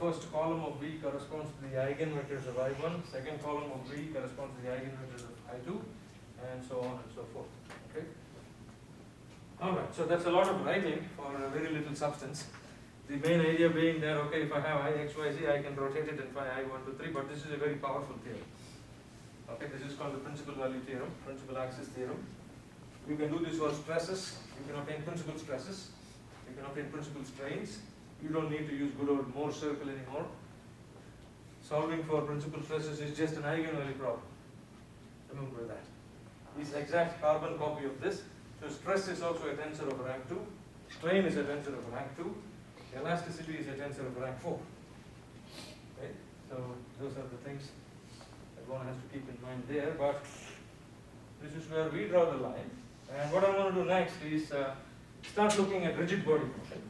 first column of V corresponds to the eigenvectors of I1, second column of V corresponds to the eigenvectors of I2, and so on and so forth. Okay? Alright, so that's a lot of writing for very little substance. The main idea being that, okay, if I have I, X, Y, Z, I can rotate it and find I, 1, 2, 3, but this is a very powerful theorem. Okay, this is called the principal value theorem, principal axis theorem. You can do this for stresses, you can obtain principal stresses, you can obtain principal strains. You don't need to use good old Mohr circle anymore. Solving for principal stresses is just an eigenvalue problem. Remember that. This exact carbon copy of this. So stress is also a tensor of rank 2, strain is a tensor of rank 2, elasticity is a tensor of rank 4. Okay? So those are the things that one has to keep in mind there, but this is where we draw the line. And what I'm going to do next is start looking at rigid body motion.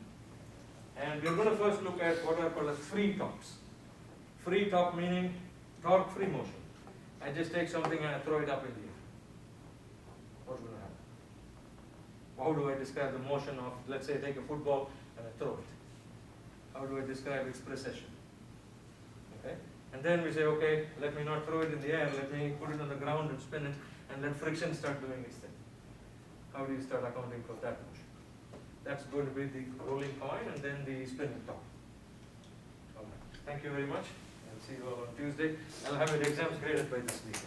And we're going to first look at what are called as free tops. Free top meaning torque-free motion. I just take something and I throw it up in the air. What's going to happen? How do I describe the motion of, let's say, take a football and I throw it? How do I describe its precession? Okay? And then we say, okay, let me not throw it in the air, let me put it on the ground and spin it, and let friction start doing its thing. How do you start accounting for that motion? That's going to be the rolling coin and then the spinning top. Okay. Thank you very much. I'll see you all on Tuesday. I'll have your exams graded by this week.